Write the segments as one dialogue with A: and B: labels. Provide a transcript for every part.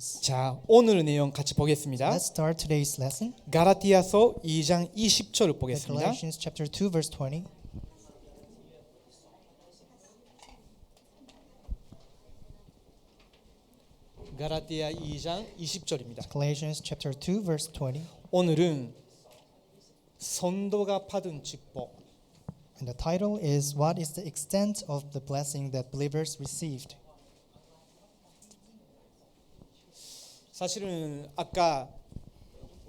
A: Galatians.
B: 자, 오늘 내용 같이 보겠습니다.
A: Let's start today's lesson.
B: 가라티아서 2장 20절을
A: The
B: 보겠습니다.
A: Galatians chapter 2 verse 20.
B: 가라티아 2장 20절입니다.
A: Galatians chapter 2 verse 20.
B: 오늘은 성도가 받은 축복.
A: And the title is What is the extent of the blessing that believers received?
B: 사실은 아까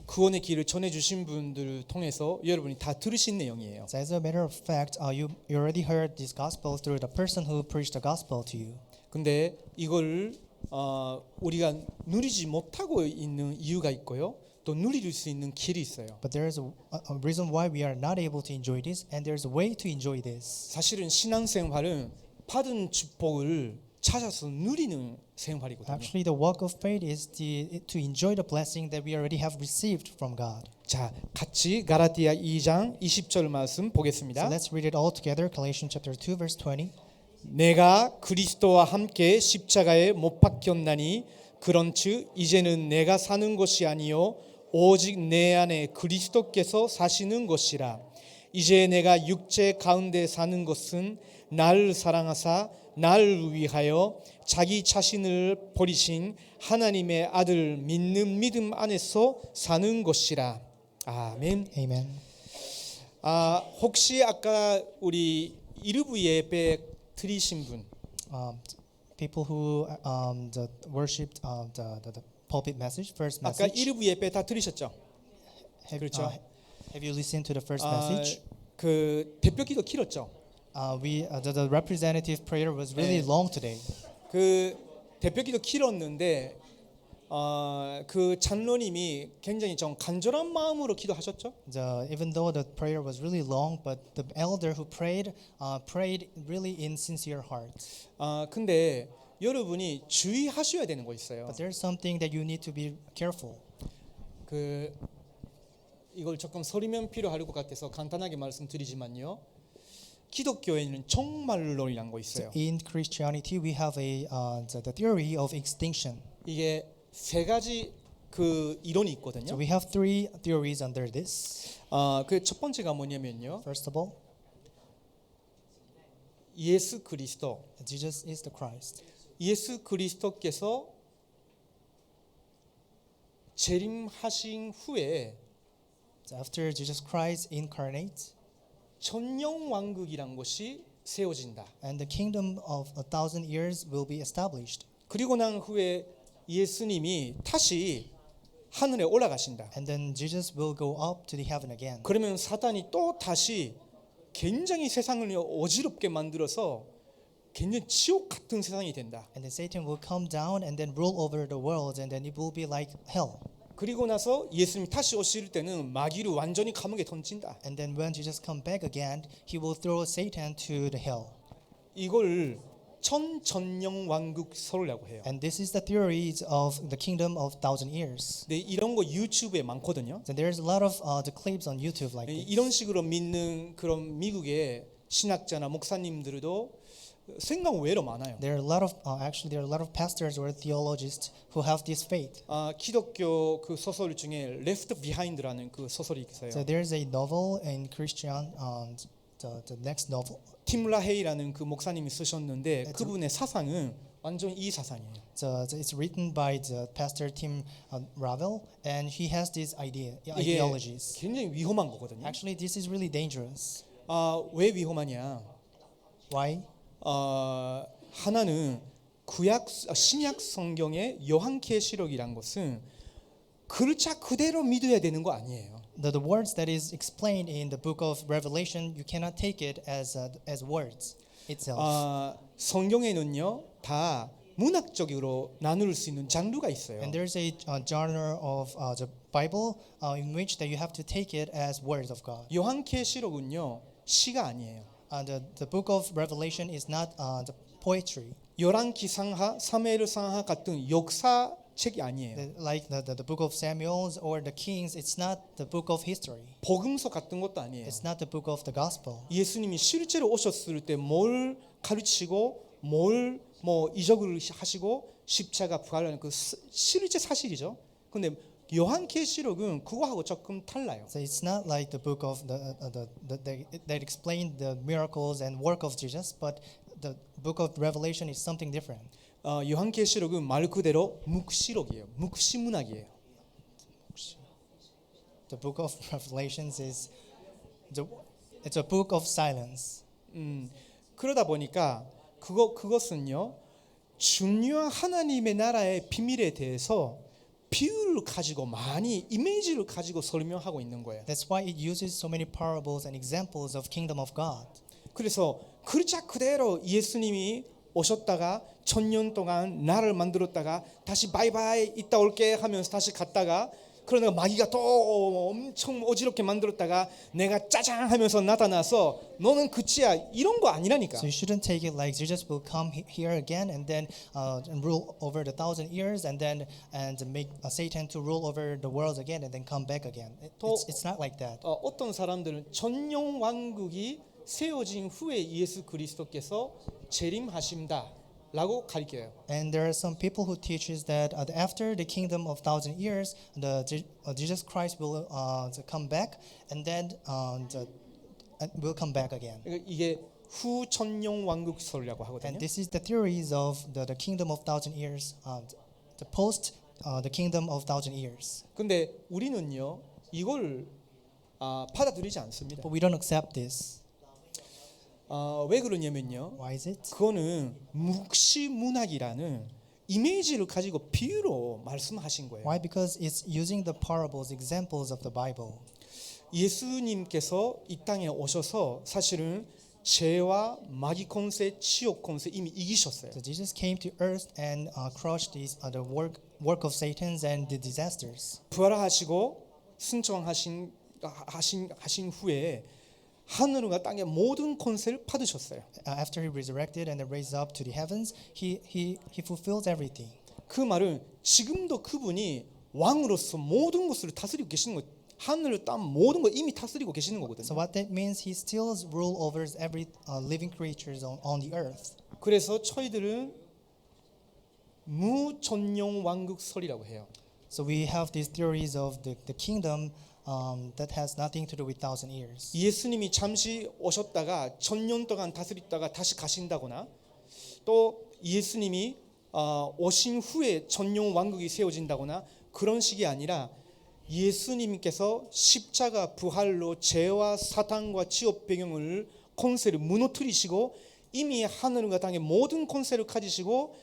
B: 구원의 길을 전해 주신 분들을 통해서 여러분이 다 들으신 내용이에요.
A: So as a matter of fact, you already heard this gospel through the person who preached the gospel to you.
B: 근데 이걸 우리가 누리지 못하고 있는 이유가 있고요. 또 누릴 수 있는 길이 있어요.
A: But there is a reason why we are not able to enjoy this, and there is a way to enjoy this.
B: 사실은 신앙생활은 받은 축복을 찾아서 누리는 생활이거든요.
A: Actually, the walk of faith is to enjoy the blessing that we already have received from God.
B: 자, 같이 가라티아 2장 20절 말씀
A: So
B: 보겠습니다.
A: let's read it all together. Galatians chapter 2 verse 20.
B: 내가 그리스도와 함께 십자가에 못 박혔나니 그런즉 이제는 내가 사는 것이 아니요 오직 내 안에 그리스도께서 사시는 것이라. 이제 내가 육체 가운데 사는 것은 나를 사랑하사 나를 위하여 자기 자신을 버리신 하나님의 아들 믿는 믿음 안에서 사는 것이라. 아멘.
A: Amen.
B: 혹시 아까 우리 이르브 예배 드리신 분
A: People who worshipped the pulpit message, first
B: 아까
A: message.
B: 이르브 예배 다 들으셨죠? 그렇죠.
A: Have you listened to the first message?
B: 그 대표기도 길었죠.
A: The representative prayer was really
B: 네.
A: long today.
B: 그 대표기도 길었는데 그 장로님이 굉장히 좀 간절한 마음으로 기도하셨죠.
A: Even though the prayer was really long, but the elder who prayed prayed really in sincere heart.
B: 근데 여러분이 주의하셔야 되는 거 있어요.
A: But there's something that you need to be careful.
B: 그 이걸 조금 서리면 필요할 것 같아서 간단하게 말씀드리지만요. 기독교에는 종말론이라는 거 있어요.
A: In Christianity, we have the theory of extinction.
B: 이게 세 가지 그 이론이
A: So
B: 있거든요.
A: we have three theories under this.
B: 그 첫 번째가 뭐냐면요.
A: First of all,
B: 예수 그리스도.
A: Jesus is the Christ.
B: 예수 그리스도께서 재림하신 후에
A: So after Jesus Christ incarnate,
B: 천년 왕국이란 것이 세워진다.
A: and the kingdom of 1,000 years will be established.
B: 그리고 난 후에 예수님이 다시 하늘에 올라가신다.
A: And then Jesus will go up to the heaven again.
B: 그러면 사단이 또 다시 굉장히 세상을 어지럽게 만들어서 굉장히 지옥 같은 세상이 된다.
A: And then Satan will come down and then rule over the world, and then it will be like hell.
B: 그리고 나서 예수님이 다시 오실 때는 마귀를 완전히 감옥에 던진다.
A: And then when Jesus come back again, he will throw Satan to the hell.
B: 이걸 천년 왕국설이라고 해요.
A: And this is the theories of the kingdom of 1,000 years.
B: 근데 이런 거 유튜브에 많거든요.
A: So there's a lot of the clips on YouTube like this.
B: 이런 식으로 믿는 그런 미국의 신학자나 목사님들도 생각 외로 많아요.
A: There are a lot of there are a lot of pastors or theologians who have this faith.
B: 기독교 그 소설 중에 Left Behind라는 그 소설이 있어요.
A: So there's a novel in Christian, the next novel.
B: 팀 라헤이라는 그 목사님이 쓰셨는데 그분의 사상은 완전 이 사상이에요.
A: So it's written by the pastor Tim Ravel, and he has this
B: 이게
A: ideologies.
B: 굉장히 위험한 거거든요.
A: Actually, this is really dangerous.
B: 왜 위험하냐?
A: Why?
B: 하나는 신약 성경의 요한계시록이란 것은 글자 그대로 믿어야 되는 거 아니에요.
A: The words that is explained in the book of Revelation, you cannot take it as words itself.
B: 성경에는요 다 문학적으로 나눌 수 있는 장르가 있어요.
A: And there's a genre of the Bible in which that you have to take it as words of God.
B: 요한계시록은요 시가 아니에요.
A: The book of Revelation is not the poetry.
B: 열왕기상하, 사무엘상하 같은 역사책이 아니에요.
A: Like the book of Samuel or the Kings, it's not the book of history.
B: 복음서 같은 것도 아니에요.
A: It's not the book of the gospel.
B: 예수님이 실제로 오셨을 때 뭘 가르치고 뭘 이적을 하시고 십자가 부활하는 그 실제 사실이죠. 근데 요한계시록은 그거하고 조금 달라요.
A: So it's not like the book of that explained the miracles and work of Jesus, but the book of Revelation is something different.
B: 요한계시록은 말 그대로 묵시록이에요. 묵시문학이에요.
A: The book of Revelations is it's a book of silence.
B: 그러다 보니까 그것은요 중요한 하나님의 나라의 비밀에 대해서 비유를 가지고 많이 이미지를 가지고 설명하고 있는 거예요.
A: That's why it uses so many parables and examples of kingdom of God.
B: 그래서 글자 그대로 예수님이 오셨다가 1000년 동안 나를 만들었다가 다시 바이바이 이따 올게 하면서 다시 갔다가 그러다가 마귀가 또 엄청 어지럽게 만들었다가 내가 짜잔 하면서 나타나서 너는 끝이야 이런 거 아니라니까.
A: So you shouldn't take it like Jesus will come here again and then and rule over the 1,000 years and make Satan to rule over the world again and then come back again. It's not like that.
B: 어떤 사람들은 전용 왕국이 세워진 후에 예수 그리스도께서 재림하신다라고 가르쳐요.
A: And there are some people who teaches that after the kingdom of 1,000 years, Jesus Christ will come back and then will come back again.
B: 이게 후 천년 왕국설이라고 하거든요.
A: And this is the theories of the kingdom of 1,000 years, the post the kingdom of 1,000 years.
B: 근데 우리는요 이걸 받아들이지 않습니다.
A: But we don't accept this.
B: 왜 그러냐면요.
A: Why is it?
B: 그거는 묵시문학이라는 이미지를 가지고 비유로 말씀하신 거예요.
A: Why? Because it's using the parables, examples of the Bible.
B: 예수님께서 이 땅에 오셔서 사실은 죄와 마귀 권세, 지옥 권세 이미 이기셨어요.
A: So Jesus came to earth and crushed the work of Satan's and the disasters.
B: 부활하시고 승천하신 후에 하늘과 땅의 모든 권세를 받으셨어요.
A: After he resurrected and raised up to the heavens, he fulfills everything.
B: 그 말은 지금도 그분이 왕으로서 모든 것을 다스리고 계시는 거, 하늘 땅 모든 걸 이미 다스리고 계시는 거거든요.
A: So what that means, he still rule over every living creatures on the earth.
B: 그래서 저희들은 무전용 왕국설이라고 해요.
A: So we have these theories of the kingdom that has nothing to do with 1,000 years.
B: 예수님이 잠시 오셨다가 1000년 동안 다스렸다가 다시 가신다거나 또 예수님이 오신 후에 전용 왕국이 세워진다거나 그런 식이 아니라 예수님께서 십자가 부활로 죄와 사탄과 지옥 배경을 권세를 무너뜨리시고 이미 하늘과 땅의 모든 권세를 가지시고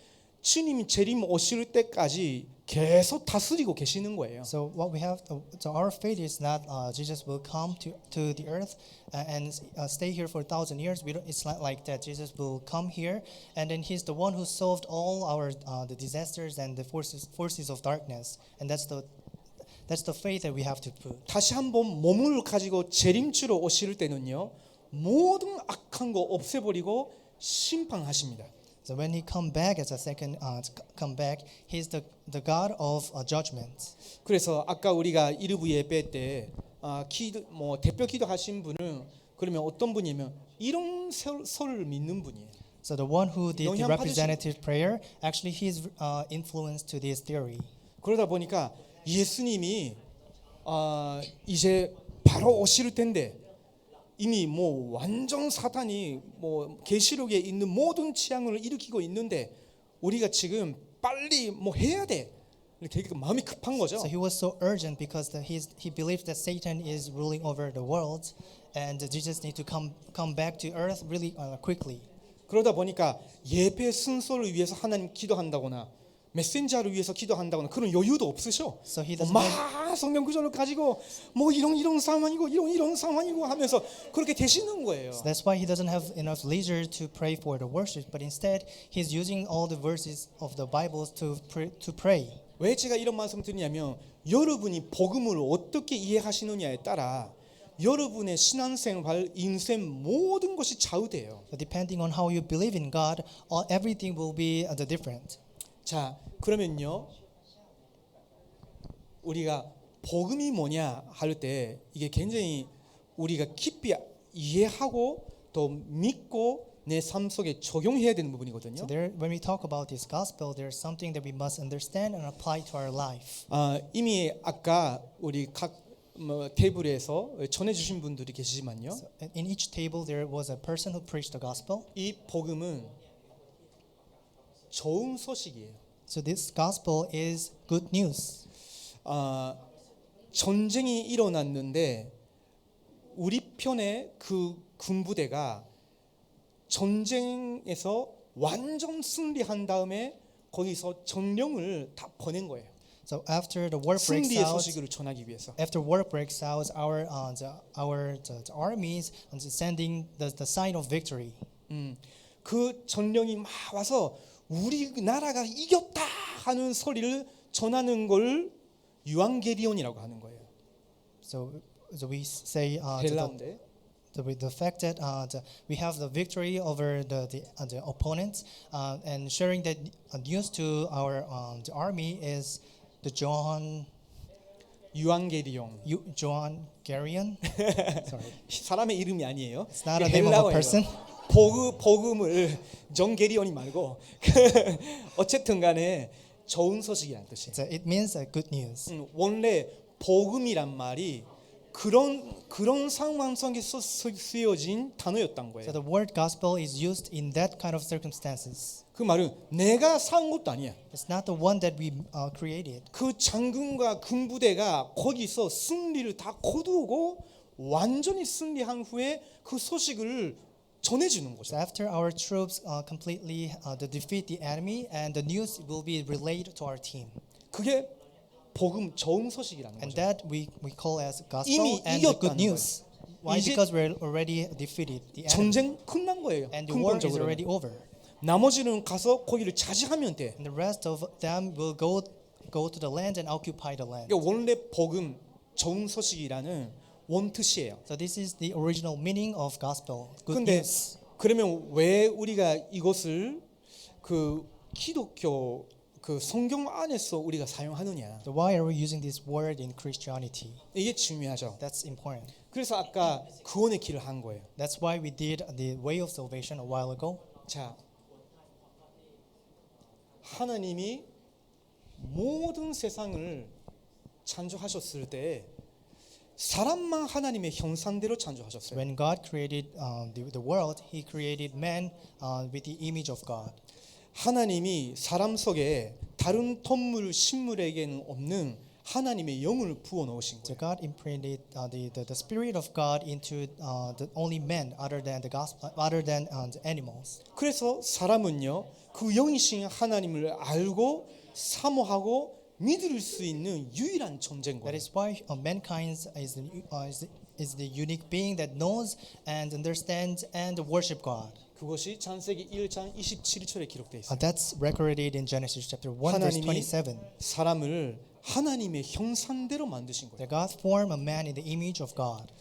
B: 주님이 재림 오실 때까지 계속 다스리고 계시는 거예요.
A: So what we have, so our faith is not Jesus will come to the earth and stay here for 1,000 years. It's not like that. Jesus will come here and then He's the one who solved all our the disasters and the forces of darkness, and that's the faith that we have to put.
B: 다시 한번 몸을 가지고 재림주로 오실 때는요 모든 악한 거 없애버리고 심판하십니다.
A: So when He come back as a second come back, He's the God of judgment.
B: 그래서 아까 우리가 이르부 예배 때 기도 대표 기도하신 분은 그러면 어떤 분이면 이런 설을 믿는 분이에요.
A: So the one who did the
B: 영향
A: representative prayer, actually he's influenced to this theory.
B: 그러다 보니까 예수님이 이제 바로 오실 텐데 이미 완전 사탄이 계시록에 있는 모든 재앙을 일으키고 있는데 우리가 지금 빨리 해야 돼. 되게 마음이 급한 거죠.
A: So he was so urgent because he believes that Satan is ruling over the world, and Jesus need to come back to earth really quickly.
B: 그러다 보니까 예배 순서를 위해서 하나님 기도한다거나 메신저를 위해서 기도한다거나 그런 여유도 없으셔.
A: So he doesn't
B: 막 성경 구절을 가지고 이런 상황이고 이런 상황이고 하면서 그렇게 되시는 거예요.
A: So that's why he doesn't have enough leisure to pray for the worship, but instead he's using all the verses of the Bibles to pray.
B: 왜 제가 이런 말씀 드리냐면 여러분이 복음을 어떻게 이해하시느냐에 따라 여러분의 신앙생활, 인생 모든 것이 좌우돼요.
A: So depending on how you believe in God, everything will be different.
B: 자, 그러면요. 우리가 복음이 뭐냐 할 때 이게 굉장히 우리가 깊이 이해하고 또 믿고 내 삶 속에 적용해야 되는 부분이거든요.
A: So there, when we talk about this gospel, there's something that we must understand and apply to our life.
B: 이미 아까 우리 각 테이블에서 전해주신 분들이 계시지만요.
A: So in each table, there was a person who preached the gospel.
B: 이 복음은 좋은 소식이에요.
A: So this gospel is good news.
B: 전쟁이 일어났는데 우리 편의 그 군부대가 전쟁에서 완전 승리한 다음에 거기서 전령을 다 보낸 거예요.
A: So after the war breaks
B: 승리의
A: out,
B: 소식을 전하기 위해서.
A: after war breaks out, our the armies are sending the sign of victory.
B: 그 전령이 막 와서 우리나라가 이겼다 하는 소리를 전하는 걸 유앙게리온이라고 하는 거예요.
A: So we say
B: 헬라어인데.
A: the fact that we have the victory over the opponents and sharing that news to our the army is the John
B: 유앙게리온.
A: Garion. Sorry,
B: 사람의 이름이 아니에요.
A: it's not a name of a person.
B: 복음을 정게리온이 말고 어쨌든 간에 좋은 소식이라는 뜻이에요.
A: So it means good news.
B: 원래 복음이란 말이 그런 상황 속에서 쓰여진 단어였던 거예요.
A: So the word gospel is used in that kind of circumstances.
B: 그 말은 내가 사온 것도 아니야.
A: It's not the one that we created.
B: 그 장군과 군부대가 거기서 승리를 다 거두고 완전히 승리한 후에 그 소식을 전해주는 거죠.
A: So after our troops completely defeat the enemy, and the news will be relayed to our team,
B: 그게 복음 좋은 소식이라는
A: and
B: 거죠.
A: that we call as gospel
B: 이미
A: and the good
B: 이겼다는
A: news. Why?
B: 이제
A: Because we're already defeated the enemy,
B: 전쟁 끝난 거예요.
A: and the war is
B: 근본적으로.
A: already over.
B: 나머지는 가서 거기를 차지하면 돼.
A: And the rest of them will go to the land and occupy the land.
B: 이게 원래 복음 좋은 소식이라는 원뜻이에요.
A: So this is the original meaning of gospel, good
B: 근데
A: news.
B: 그러면 왜 우리가 이것을 그 기독교 그 성경 안에서 우리가 사용하느냐?
A: So why are we using this word in Christianity?
B: 이게 중요하죠.
A: That's important.
B: 그래서 아까 구원의 길을 한 거예요.
A: That's why we did the way of salvation a while ago.
B: 자, 하나님이 모든 세상을 창조하셨을 때 사람만 하나님의 형상대로 창조하셨어요.
A: When God created the world, He created man with the image of God.
B: 하나님이 사람 속에 다른 동물, 식물에게는 없는 하나님의 영을 부어 넣으신
A: So
B: 거예요.
A: God imprinted the spirit of God into the only man, other than the gospel, other than the animals.
B: 그래서 사람은요 그 영이신 하나님을 알고 사모하고 믿을 수 있는 유일한 존재인
A: That
B: 거예요.
A: is why mankind is the unique being that knows and understands and worship God.
B: 그것이 창세기 1장 27절에 기록되어 있어요.
A: That's recorded in Genesis chapter 1 verse
B: 하나님이
A: 27.
B: 사람을 하나님의 형상대로 만드신 거예요.
A: That God formed a man in the image of God.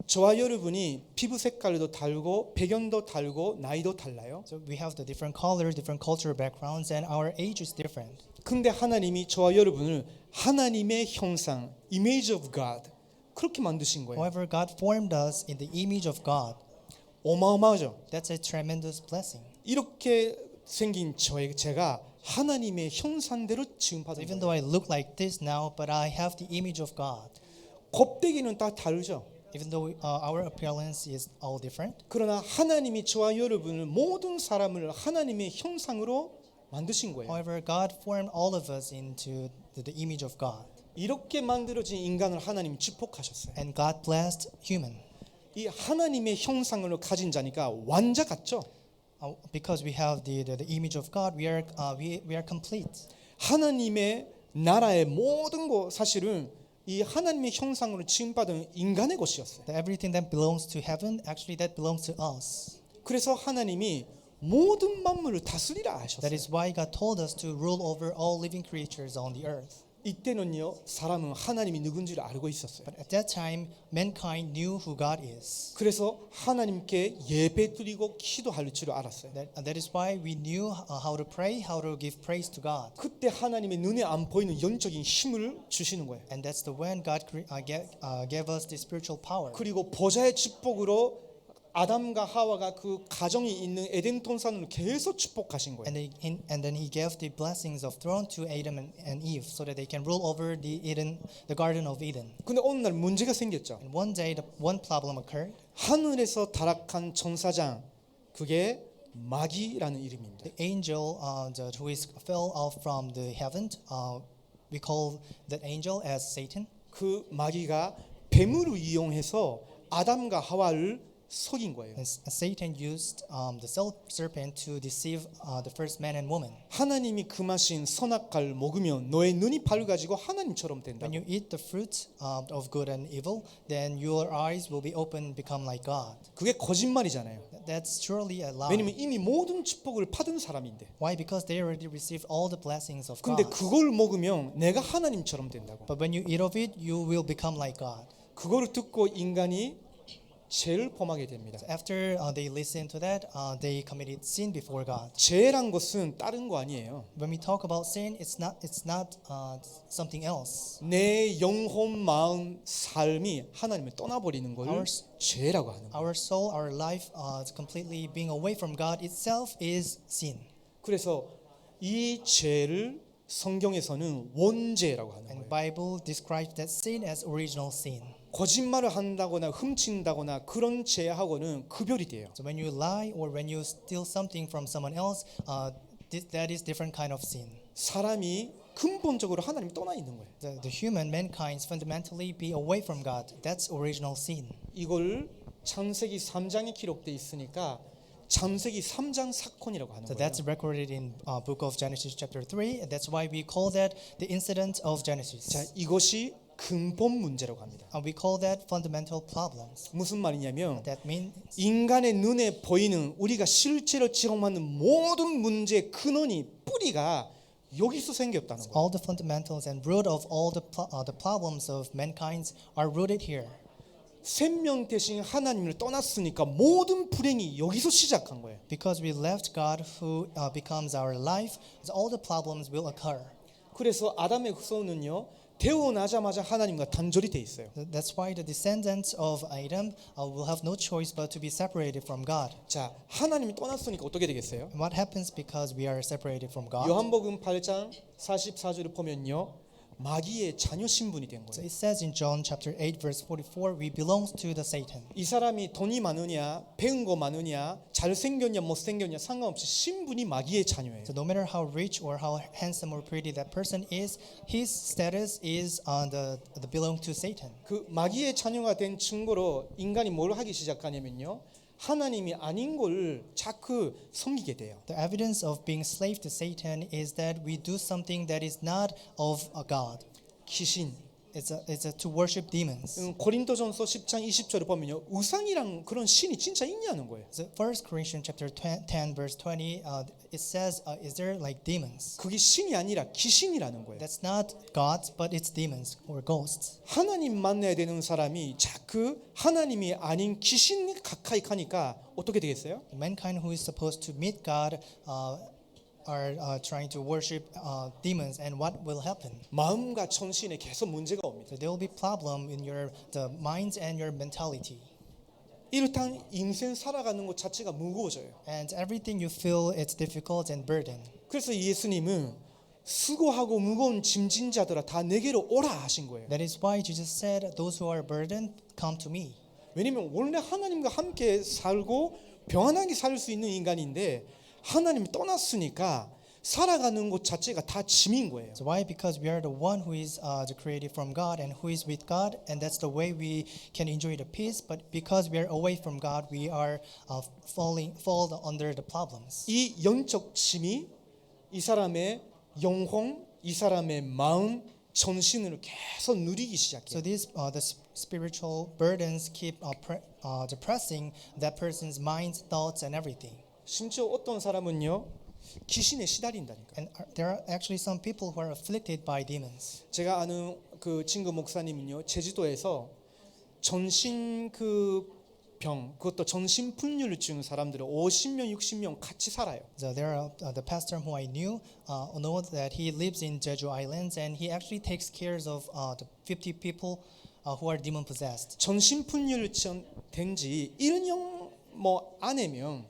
B: 저와 여러분이 피부 색깔도 다르고 배경도 다르고 나이도 달라요.
A: So we have the different colors, different cultural backgrounds, and our age is different.
B: 근데 하나님이 저와 여러분을 하나님의 형상, image of God 그렇게 만드신 거예요.
A: However, God formed us in the image of God.
B: 어마어마하죠.
A: That's a tremendous blessing.
B: 이렇게 생긴 제가 하나님의 형상대로 지음받은
A: Even
B: 거예요.
A: though I look like this now, but I have the image of God.
B: 껍데기는 다 다르죠.
A: Even though our appearance is all different,
B: 그러나 하나님이 저와 여러분을 모든 사람을 하나님의 형상으로 만드신 거예요.
A: however, God formed all of us into the image of God.
B: 이렇게 만들어진 인간을 하나님이 축복하셨어요.
A: And God blessed human.
B: 이 하나님의 형상을 가진 자니까 완자 같죠.
A: Because we have the image of God, we are complete.
B: 하나님의 나라의 모든 것 사실은 이 하나님의 형상으로 지음받은 인간의 것이었어요.
A: That everything that belongs to heaven, actually that belongs to us.
B: 그래서 하나님이 모든 만물을 다스리라
A: That
B: 하셨어요.
A: is why God told us to rule over all living creatures on the earth.
B: 이때는요 사람은 하나님이 누군지를 알고 있었어요.
A: But at that time, mankind knew who God is.
B: 그래서 하나님께 예배드리고 기도할 줄 알았어요.
A: That is why we knew how to pray, how to give praise to God.
B: 그때 하나님의 눈에 안 보이는 영적인 힘을 주시는 거예요.
A: And that's the when God gave us the spiritual power.
B: 그리고 보좌의 축복으로 아담과 하와가 그 가정이 있는 에덴 동산으로 계속 축복하신 거예요.
A: And then he gave the blessings of throne to Adam and Eve so that they can rule over the Garden of Eden.
B: 근데 어느 날 문제가 생겼죠.
A: And one day, one problem occurred.
B: 하늘에서 타락한 천사장, 그게 마귀라는 이름입니다.
A: The angel who is fell out from the heaven, we call that angel as Satan.
B: 그 마귀가 뱀을 이용해서 아담과 하와를 속인 거예요.
A: And Satan used the serpent to deceive the first man and woman.
B: 하나님이 금하신 선악과를 먹으면 너의 눈이 밝아지고 하나님처럼 된다.
A: When you eat the fruit of good and evil, then your eyes will be open, become like God.
B: 그게 거짓말이잖아요.
A: That's surely a lie.
B: 왜냐면 이미 모든 축복을 받은 사람인데.
A: Why? Because they already received all the blessings of
B: 근데
A: God.
B: 그걸 먹으면 내가 하나님처럼 된다고.
A: But when you eat of it, you will become like God.
B: 그거를 듣고 인간이 죄를 범하게 됩니다.
A: So after they listened to that, they committed sin before God.
B: 죄란 것은 다른 거 아니에요.
A: When we talk about sin, it's not something else.
B: 내 영혼, 마음, 삶이 하나님을 떠나버리는 걸
A: Our-
B: 죄라고 하는 거예요.
A: Our soul, our life, completely being away from God itself is sin.
B: 그래서 이 죄를 성경에서는 원죄라고 하는
A: And
B: 거예요.
A: Bible describes that sin as original sin.
B: 거짓말을 한다거나 훔친다거나 그런 죄하고는 구별이 돼요.
A: So when you lie or when you steal something from someone else, that is different kind of sin.
B: 사람이 근본적으로 하나님 떠나 있는 거예요.
A: The human mankind fundamentally be away from God. That's original sin.
B: 이걸 창세기 3장에 기록돼 있으니까 창세기 3장 사건이라고 하는
A: So
B: 거예요.
A: that's recorded in book of Genesis chapter 3. And that's why we call that the incident of Genesis.
B: 자, 이것이 근본 문제라고 합니다.
A: We call that fundamental problems.
B: 무슨 말이냐면
A: That means
B: 인간의 눈에 보이는 우리가 실제로 지금하는 모든 문제의 근원이 뿌리가 여기서 생겼다는 거예요.
A: all the fundamentals and root of all the problems of mankind are rooted here.
B: 생명 대신 하나님을 떠났으니까 모든 불행이 여기서 시작한 거예요.
A: Because we left God who becomes our life, all the problems will occur.
B: 그래서 아담의 후손은요 태어나자마자 하나님과 단절이 돼 있어요.
A: That's why the descendants of Adam will have no choice but to be separated from God.
B: 자, 하나님이 떠났으니까 어떻게 되겠어요?
A: And what happens because we are separated from God?
B: 요한복음 8장 44절을 보면요 마귀의 자녀 신분이 된
A: So
B: 거예요.
A: it says in John chapter 8 verse 44, we belong to the Satan.
B: 이 사람이 돈이 많으냐 배운 거 많으냐 잘생겼냐 못생겼냐 상관없이 신분이 마귀의 자녀예요.
A: So no matter how rich or how handsome or pretty that person is, his status is the belong to Satan.
B: 그 마귀의 자녀가 된 증거로 인간이 뭘 하기 시작하냐면요 하나님이 아닌 걸 자꾸 섬기게 돼요.
A: The evidence of being slave to Satan is that we do something that is not of a God.
B: 귀신.
A: It's to worship demons.
B: 고린도전서 10장 20절을 보면요 우상이랑 그런 신이 진짜 있냐는 거예요.
A: So 1 Corinthians chapter 10 verse 20, it says, is there like demons?
B: 그게 신이 아니라 귀신이라는 거예요.
A: That's not gods, but it's demons or ghosts.
B: 하나님 만나야 되는 사람이 자꾸 하나님이 아닌 귀신 가까이 가니까 어떻게 되겠어요?
A: Mankind who is supposed to meet God are trying to worship demons, and what will happen?
B: 마음과 정신에 계속 문제가 옵니다.
A: So there will be problem in the minds and your mentality,
B: 일단 인생 살아가는 것 자체가 무거워져요.
A: and everything you feel it's difficult and burden.
B: 그래서 예수님은 수고하고 무거운 짐진 자들아 다 내게로 오라 하신 거예요.
A: That is why Jesus said, "Those who are burdened, come to me."
B: 왜냐면 원래 하나님과 함께 살고 평안하게 살 수 있는 인간인데 하나님이 떠났으니까 살아가는 것 자체가 다 짐인 거예요.
A: So why? Because we are the one who is created from God and who is with God, and that's the way we can enjoy the peace. But because we are away from God, we are fall under the problems.
B: 이 영적 짐이 이 사람의 영혼, 이 사람의 마음, 정신을 계속 누리기 시작해요.
A: So these the spiritual burdens keep depressing that person's mind, thoughts, and everything.
B: 심지어 어떤 사람은요 귀신에 시달린다니까.
A: And there are actually some people who are afflicted by demons.
B: 제가 아는 그 친구 목사님은요 제주도에서 전신 병 그것도 정신분열증 사람들을 50명 60명 같이 살아요.
A: So there are the pastor who I knew know that he lives in Jeju Islands, and he actually takes care of the 50 people who are demon possessed.
B: 정신분열증 된지 1년 뭐 아내면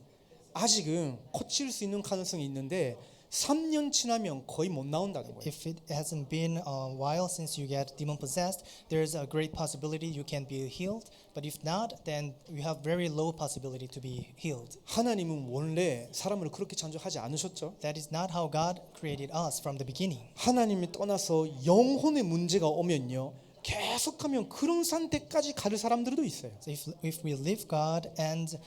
B: 아직은 고칠 수 있는 가능성이 있는데 3년 지나면 거의 못 나온다는 거예요.
A: If it hasn't been a while since you get demon possessed, there's a great possibility you can be healed. But if not, then you have very low possibility to be healed.
B: 하나님은 원래 사람을 그렇게 창조하지 않으셨죠?
A: That is not how God created us from the beginning.
B: 하나님이 떠나서 영혼의 문제가 오면요, 계속하면 그런 상태까지 가는 사람들도 있어요.
A: So if we leave God and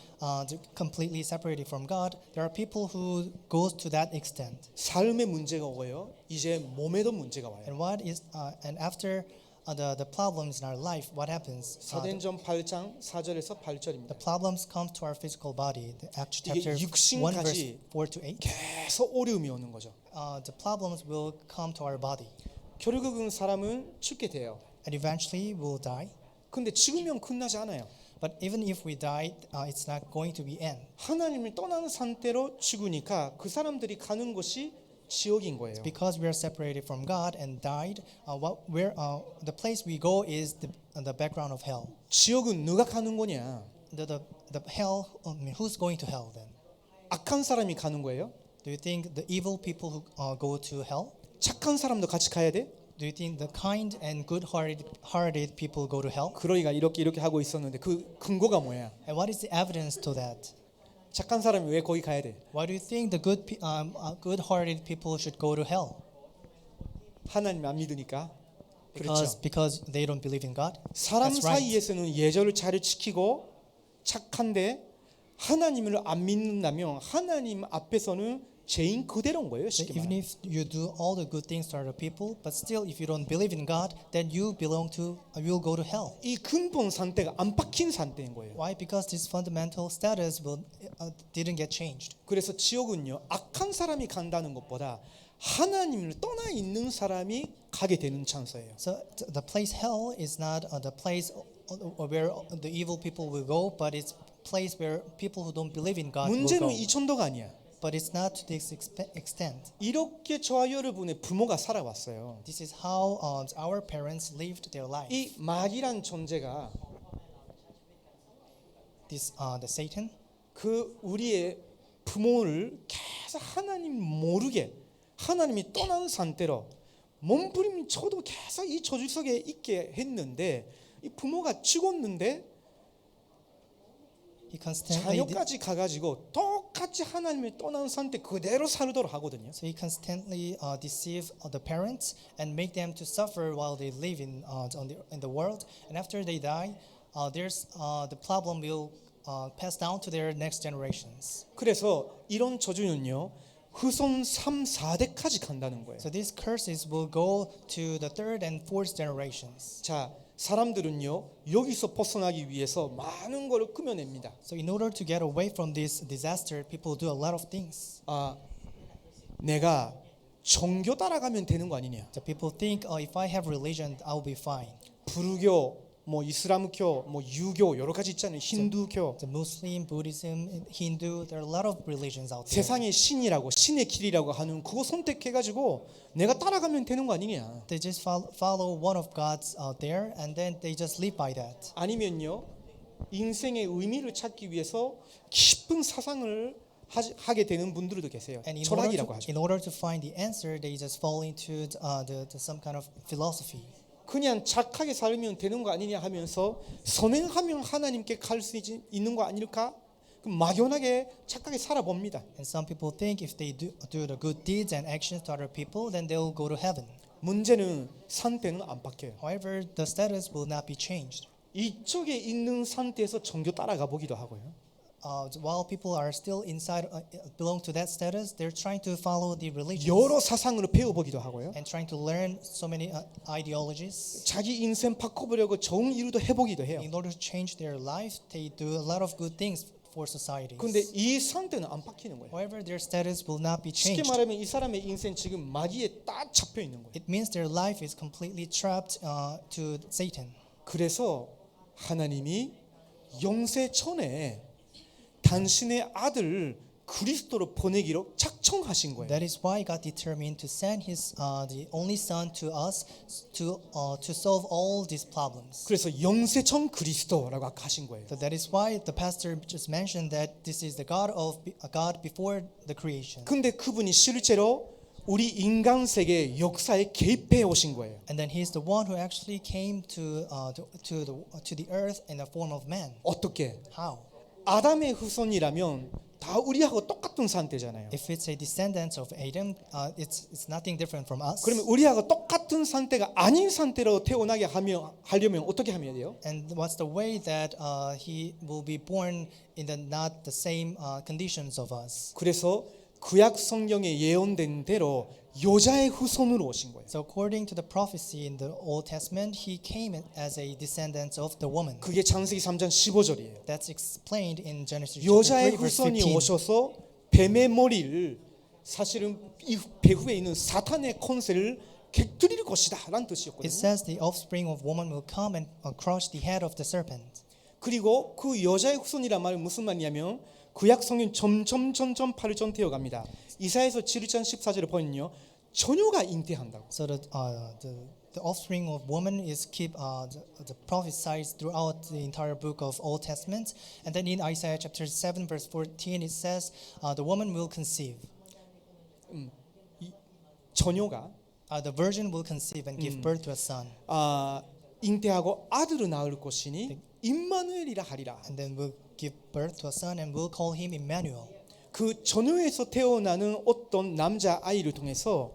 A: completely separated from God, there are people who goes to that extent.
B: 삶의 문제가 오고요, 이제 몸에도 문제가 와요.
A: And after the problems in our life, what happens?
B: 사도행전 8장 4절에서 8절입니다.
A: The problems come to our physical body. The Acts
B: 이게
A: chapter 1
B: 육신까지
A: verse 4 to 8.
B: 계속 어려움이 오는 거죠.
A: The problems will come to our body,
B: 결국은 사람은 죽게 돼요.
A: and eventually we'll die.
B: 근데 죽으면 끝나지 않아요.
A: But even if we die, it's not going to be end.
B: 하나님을 떠나는 상태로 죽으니까 그 사람들이 가는 곳이 지옥인 거예요.
A: Because we are separated from God and died, the place we go is the background of hell.
B: 지옥은 누가 가는 거냐?
A: The hell, who's going to hell then?
B: 악한 사람이 가는 거예요?
A: Do you think the evil people who go to hell?
B: 착한 사람도 같이 가야 돼?
A: Do you think the kind and good-hearted people go to hell?
B: 그러니까 이렇게 하고 있었는데 그 근거가 뭐야?
A: And what is the evidence to that?
B: 착한 사람이 왜 거기 가야 돼?
A: Why do you think the good-hearted people should go to hell?
B: 하나님 안 믿으니까.
A: Because they don't believe in God.
B: 사람
A: That's right.
B: 사이에서는 예절을 잘 지키고 착한데 하나님을 안 믿는다면 하나님 앞에서는 죄인 그대로인 거예요. 쉽게
A: Even
B: 말하면.
A: if you do all the good things to other people, but still if you don't believe in God, then you'll go to hell.
B: 이 근본 상태가 안 바뀐 상태인 거예요.
A: Why? Because this fundamental status didn't get changed.
B: 그래서 지옥은요, 악한 사람이 간다는 것보다 하나님을 떠나 있는 사람이 가게 되는 찬스예요.
A: So the place hell is not the place where the evil people will go, but it's place where people who don't believe in God will
B: 문제는
A: go.
B: 이 정도가 아니야.
A: But it's not to this extent.
B: 이렇게 저와 여러분의 부모가 살아왔어요.
A: This is how our parents lived their life.
B: 이 마귀란 존재가
A: The Satan,
B: 그 우리의 부모를 계속 하나님 모르게 하나님이 떠난 상태로 몸부림이 쳐도 계속 이 저주 속에 있게 했는데 이 부모가 죽었는데
A: he constantly
B: 자녀까지 가가지고 똑같이 하나님을 떠난 상태 그대로 살도록 하거든요.
A: So he constantly deceive the parents and make them to suffer while they live in the world. And after they die, the problem will pass down to their next generations.
B: 그래서 이런 저주는요 후손 3, 4대까지 간다는 거예요.
A: So these curses will go to the third and fourth generations.
B: 자, 사람들은요 여기서 벗어나기 위해서 많은 것을 꾸며냅니다.
A: So in order to get away from this disaster, people do a lot of things.
B: 내가 종교 따라가면 되는 거 아니냐?
A: So people think, if I have religion, I'll be fine.
B: 불교, 뭐 이슬람교, 뭐 유교 여러 가지 있잖아요. 힌두교.
A: The Muslim, Buddhism, Hindu, there are a lot of religions out there.
B: 세상의 신이라고 신의 길이라고 하는 그거 선택해가지고 내가 따라가면 되는 거 아니냐?
A: They just follow one of God's out there, and then they just live by that.
B: 아니면요 인생의 의미를 찾기 위해서 깊은 사상을 하게 되는 분들도 계세요.
A: And
B: 철학이라고 하죠.
A: in order to find the answer, they just fall into some kind of philosophy.
B: 그냥 착하게 살면 되는 거 아니냐 하면서 선행하면 하나님께 갈 수 있는 거 아닐까? 그럼 막연하게 착하게 살아봅니다.
A: And some people think if they do the good deeds and actions to other people, then they will go to heaven.
B: 문제는 상태는 안 바뀌어요.
A: However, the status will not be changed.
B: 이쪽에 있는 상태에서 종교 따라가 보기도 하고요.
A: While people are still inside, belong to that status, they're trying to follow the religions
B: 여러 사상으로 배워보기도 하고요.
A: and trying to learn so many ideologies.
B: 자기 인생 바꿔보려고 좋은 일도 해보기도 해요.
A: In order to change their life, they do a lot of good things for society.
B: 근데 이 상태는 안 바뀌는 거예요.
A: However, their status will not be
B: 쉽게
A: changed.
B: 말하면 이 사람의 인생 지금 마귀에 딱 잡혀 있는 거예요.
A: It means their life is completely trapped to Satan.
B: 그래서 하나님이 영세 전에 당신의 아들 그리스도로 보내기로 작정 특정하신 거예요.
A: That is why God determined to send His the only Son to us to solve all these problems.
B: 그래서 영세전 그리스도라고 아까 하신 거예요.
A: So that is why the pastor just mentioned that this is the God before the creation.
B: 근데 그분이 실제로 우리 인간 세계 역사에 개입해 오신 거예요.
A: And then He's the one who actually came to the earth in the form of man.
B: 어떻게?
A: How?
B: 아담의 후손이라면 다 우리하고 똑같은 상태잖아요.
A: If it's a descendant of Adam, it's nothing different from us.
B: 그러면 우리하고 똑같은 상태가 아닌 상태로 태어나게 하려면 어떻게 하면 돼요?
A: And what's the way that he will be born in the not the same conditions of us?
B: 그래서 구약 성경에 예언된 대로 여자의 후손으로 오신 거예요.
A: So according to the prophecy in the Old Testament, he came as a descendant of the woman.
B: 그게 창세기 3장 15절이에요.
A: That's explained in Genesis chapter
B: 여자의
A: 3 verse
B: 후손이
A: 15.
B: 오셔서 뱀의 머리를 사실은 이 배후에 있는 사탄의 권세를 객들일 것이다 라는
A: It
B: 뜻이었거든요.
A: says the offspring of woman will come and crush the head of the serpent.
B: 그리고 그 여자의 후손이란 말은 무슨 말이냐면 구약 성경 점점 발전되어 갑니다. 이사야서 7장 14절을 보면요. 처녀가 잉태한다고.
A: So the offspring of woman is keep the prophesied throughout the entire book of Old Testament, and then in Isaiah chapter 7 verse 14 it says the woman will conceive.
B: 처녀가
A: The virgin will conceive and give birth to a son,
B: 잉태하고 아들을 낳을 것이니 임마누엘이라 하리라.
A: and then will give birth to a son and will call him Emmanuel.
B: 그 처녀에서 태어나는 어떤 남자 아이를 통해서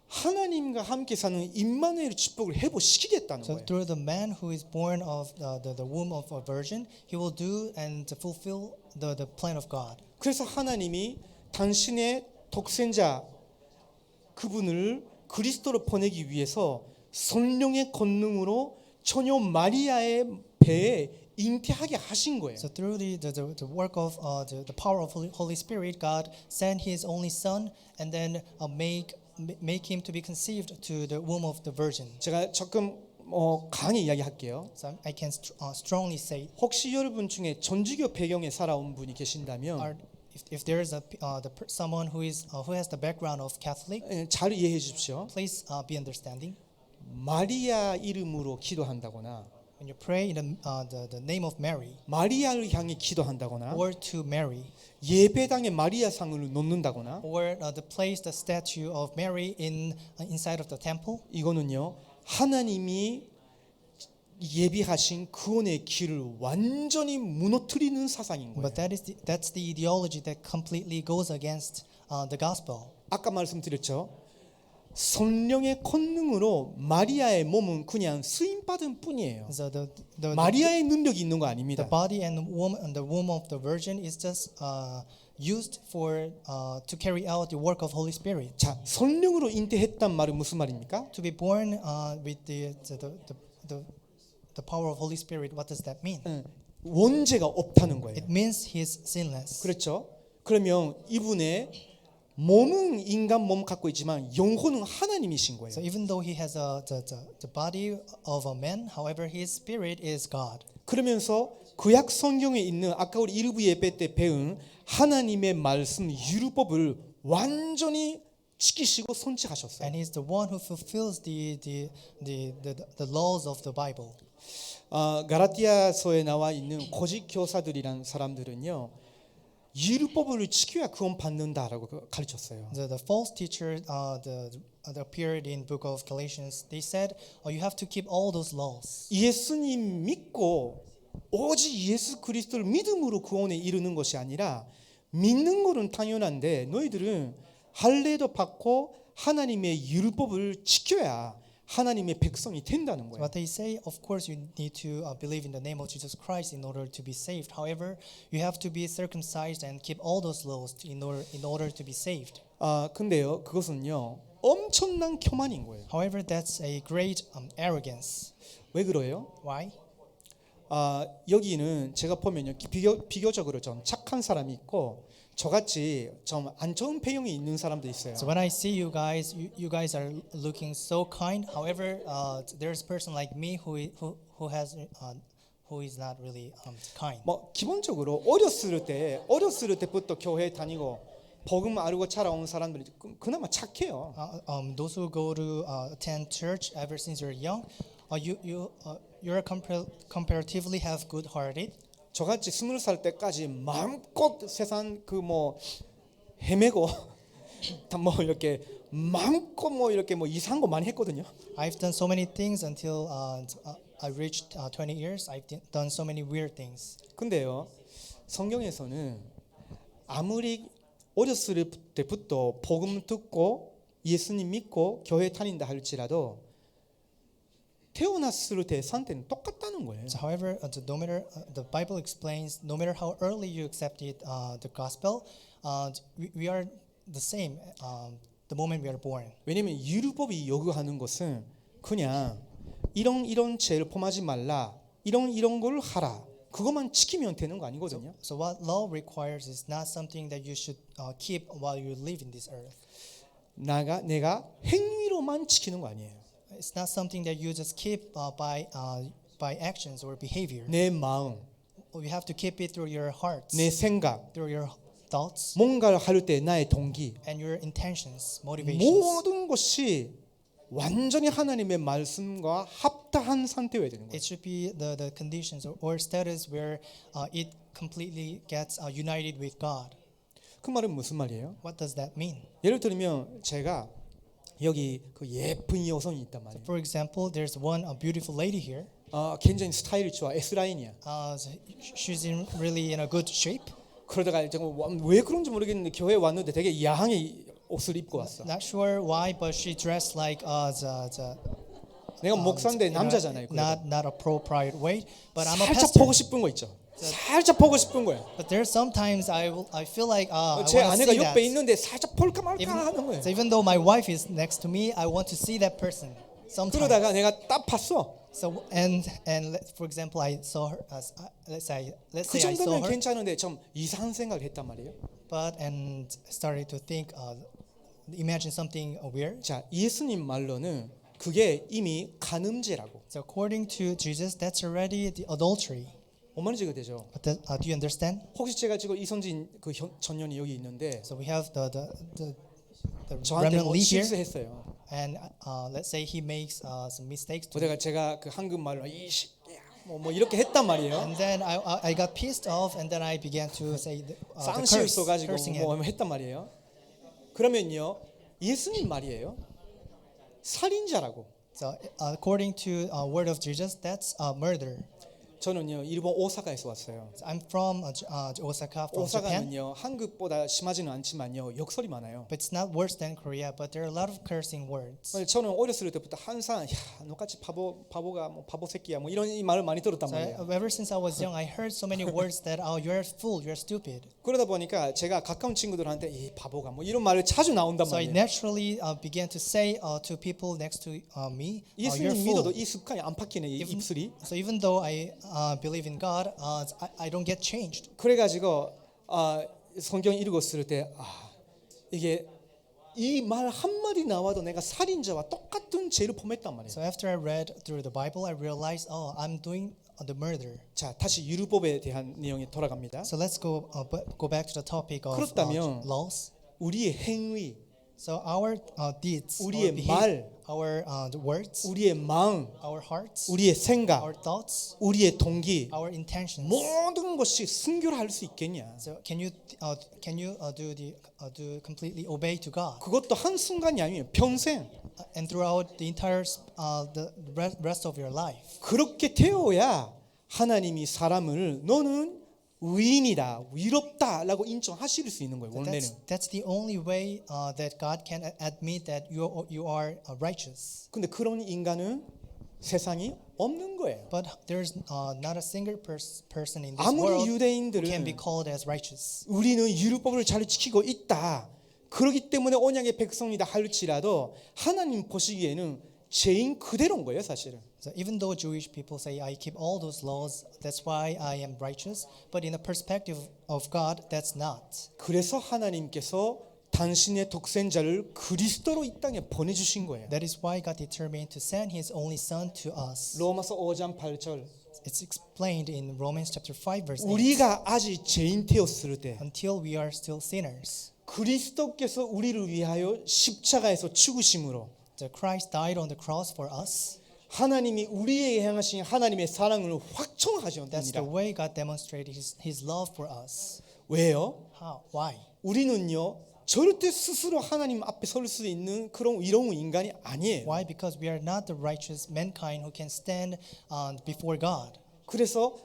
B: 하나님과 함께 사는 임마누엘 축복을 회복시키겠다는
A: So
B: 거예요.
A: through the man who is born of the womb of a virgin, he will do and fulfill the plan of God.
B: 그래서 하나님이 당신의 독생자 그분을 그리스도로 보내기 위해서 성령의 권능으로 처녀 마리아의 배에 잉태하게 하신 거예요.
A: So through the work of the power of Holy Spirit, God sent His only Son and then make him to be conceived to the womb of the virgin.
B: 제가 조금 강하게 이야기할게요.
A: So I can strongly say,
B: 혹시 여러분 중에 전주교 배경에 살아온 분이 계신다면
A: if there is someone who has the background of Catholic,
B: 잘 이해해 주십시오.
A: please be understanding.
B: 마리아 이름으로 기도한다거나
A: When you pray in the name of Mary
B: 마리아를 향해 기도한다거나
A: or to Mary,
B: 예배당에 마리아상을 놓는다거나
A: or place the statue of Mary inside of the temple,
B: 이거는요 하나님이 예비하신 구원의 길을 완전히 무너뜨리는 사상인 거예요.
A: but that's the ideology that completely goes against the gospel.
B: 아까 말씀드렸죠. 성령의 권능으로 마리아의 몸은 그냥 쓰임 받은 뿐이에요.
A: So
B: 마리아의 능력이 있는 거
A: the
B: 아닙니다.
A: body and the womb of the virgin is just used to carry out the work of Holy Spirit.
B: 자, 성령으로 잉태했단 말은 무슨 말입니까?
A: To be born with the power of Holy Spirit, what does that mean?
B: 원죄가 없다는 거예요.
A: It means he's sinless.
B: 그렇죠? 그러면 이분의 몸은 인간 몸 갖고 있지만 영혼은 하나님이신 거예요.
A: So even though he has the body of a man, however, his spirit is God.
B: 그러면서 구약 성경에 있는 아까 우리 일부 예배 때 배운 하나님의 말씀 율법을 완전히 지키시고 손책하셨어요.
A: And he's the one who fulfills the laws of the Bible.
B: 가라티아서에 나와 있는 거짓 교사들이란 사람들은요. 율법을 지켜야 구원 받는다라고 가르쳤어요.
A: The false teacher that appeared in book of Galatians, they said, you have to keep all those laws.
B: 예수님 믿고 오직 예수 그리스도를 믿음으로 구원에 이르는 것이 아니라 믿는 것은 당연한데 너희들은 할례도 받고 하나님의 율법을 지켜야 하나님의 백성이 된다는 거예요.
A: What they say, of course, you need to believe in the name of Jesus Christ in order to be saved. However, you have to be circumcised and keep all those laws in order to be saved.
B: 근데요, 그것은요 엄청난 교만인 거예요.
A: However, that's a great arrogance.
B: 왜 그래요?
A: Why?
B: 여기는 제가 보면요 비교적으로 좀 착한 사람이 있고 저같이 좀 안 좋은 배경이 있는 사람도 있어요.
A: So when I see you guys are looking so kind. However, there's a person like me who is not really kind.
B: 뭐 기본적으로 어렸을 때부터 교회 다니고 복음 알고 자라온 사람들이 그나마 착해요.
A: Those who go to attend church ever since you're young, you're comparatively have good-hearted.
B: 저같이 20살 때까지 마음껏 세상 그 뭐 헤매고 다 뭐 이렇게 마음껏 뭐 이렇게 뭐 이상한 거 많이 했거든요.
A: I've done so many things until I reached 20 years. I've done so many weird things.
B: 근데요, 성경에서는 아무리 어렸을 때부터 복음 듣고 예수님 믿고 교회 다닌다 할지라도 태어났을 때 상태는 똑같다는 거예요.
A: So, however, no matter the Bible explains, no matter how early you accepted the gospel, we are the same the moment we are born.
B: 왜냐하면 율법이 요구하는 것은 그냥 이런 죄를 범하지 말라, 이런 걸 하라, 그것만 지키면 되는 거 아니거든요.
A: So what law requires is not something that you should keep while you live in this earth.
B: 내가 행위로만 지키는 거 아니에요.
A: It's not something that you just keep by actions or behavior.
B: 내 마음,
A: You have to keep it through your hearts,
B: 내 생각,
A: through your thoughts,
B: 뭔가를 할 때 나의 동기,
A: and your intentions, motivations.
B: 모든 것이 완전히 하나님의 말씀과 합당한 상태여야 되는 거예요.
A: It should be the conditions or status where it completely gets united with God.
B: 그 말은 무슨 말이에요?
A: What does that mean?
B: 예를 들면 제가 여기 그 예쁜 여성이 있단 말이에요.
A: For example, there's one beautiful lady here.
B: 굉장히 스타일이 좋아, S라인이야.
A: She's really in a good shape.
B: 그러다가 왜 그런지 모르겠는데 교회에 왔는데 되게 야하게 옷을 입고 왔어.
A: Not sure why, but she dressed like
B: 내가 목사인데 남자잖아요.
A: not appropriate way. But I'm a
B: 살짝
A: pastor.
B: 보고 싶은 거 있죠. 살짝 보고 싶은 거예요.
A: But there's sometimes I feel like I
B: 제
A: want to
B: 아내가
A: see
B: 옆에
A: that.
B: 있는데 살짝 볼까 말까 하는 거예요.
A: So even though my wife is next to me, I want to see that person. Sometimes.
B: 그러다가 내가 딱 봤어.
A: So for example, I saw her. Let's say
B: 그
A: I saw
B: 정도면
A: her,
B: 괜찮은데 좀 이상한 생각을 했단 말이에요.
A: and started to think, imagine something weird.
B: 자, 예수님 말로는 그게 이미 간음죄라고.
A: So according to Jesus, that's already the adultery.
B: 뭔 말인지 되죠?
A: Do you understand?
B: 혹시 제가 지금 이성진 그 전년이 여기 있는데
A: So we have the
B: 저한테
A: remnant
B: 뭐
A: Lee here,
B: 실수했어요.
A: and let's say he makes some mistakes,
B: 제가 그 한국말로 이씨 뭐 이렇게 했단 말이에요.
A: and then I got pissed off, and then I began to say the
B: 쌍시를 써가지고
A: cursing
B: 뭐
A: it.
B: 했단 말이에요. 그러면요, 예수님 말이에요. 살인자라고.
A: So according to word of Jesus, that's murder.
B: 저는요, 일본 오사카에서 왔어요.
A: So I'm from Osaka, from Japan.
B: 오사카는요, 한국보다 심하지는 않지만요, 역설이 많아요.
A: But it's not worse than Korea, but there are a lot of cursing words.
B: 저는 어렸을 때부터 항상 야, 너같이 바보가 뭐 바보 새끼야 뭐 이런 이 말을 많이 들었단
A: So
B: 말이에요.
A: ever since I was young, I heard so many words that you're a fool, you're stupid.
B: 그러다 보니까 제가 가까운 친구들한테 이 바보가 뭐 이런 말을 자주 나온단
A: So I
B: 말이에요.
A: naturally began to say to people next to me, you're a
B: 예수님
A: fool.
B: 믿어도 이 습관이 안 바뀌네, 이 입술이.
A: So even though I believe in God, I don't get changed.
B: 그래가지고 성경 읽었을 때 이게 이 말 한마디 나와도 내가 살인자와 똑같은 죄를 범했단 말이에요.
A: So after I read through the Bible, I realized, I'm doing the murder.
B: 자, 다시 율법에 대한 내용에 돌아갑니다.
A: So let's go back to the topic of
B: 그렇다면
A: laws.
B: 우리의 행위,
A: So our deeds,
B: 우리의
A: our
B: 말,
A: our words,
B: 우리의 마음,
A: our hearts,
B: 우리의 생각,
A: our thoughts,
B: 우리의 동기,
A: our intentions.
B: 모든 것이 순교할 수 있겠냐?
A: So can you do completely obey to God?
B: 그것도 한 순간이 아니에요. 평생.
A: And throughout the entire the rest of your life.
B: 그렇게 되어야 하나님이 사람을 너는 의인이다, 위롭다라고 인정하실 수 있는 거예요. 원래는.
A: That's the only way that God can admit that you are righteous.
B: 근데 그런 인간은 세상이 없는 거예요.
A: But there's not a single person in this
B: 아무리
A: world who can
B: 유대인들은
A: be called as righteous.
B: 우리는 율법을 잘 지키고 있다, 그렇기 때문에 언약의 백성이다 할지라도 하나님 보시기에는 죄인 그대로인 거예요, 사실은.
A: So even though Jewish people say I keep all those laws, that's why I am righteous, but in the perspective of God, that's not.
B: 그래서 하나님께서 당신의 독생자를 그리스도로 이 땅에 보내주신 거예요.
A: That is why God determined to send His only Son to us.
B: 로마서 5장 8절.
A: It's explained in Romans chapter 5 verse 8.
B: 우리가 아직 죄인 되었을 때
A: Until we are still sinners.
B: 그리스도께서 우리를 위하여 십자가에서 죽으심으로
A: The Christ died on the cross for us.
B: 하나님이 우리에게 향하신 하나님의 사랑을
A: That's the
B: 확증하셨습니다.
A: way God demonstrated His love for us.
B: 왜요?
A: How? Why?
B: 우리는요 절대 스스로 하나님 앞에 설 수 있는 그런 이로운 인간이 아니에요.
A: Why? Because we are not the righteous mankind who can stand before God.
B: 그래서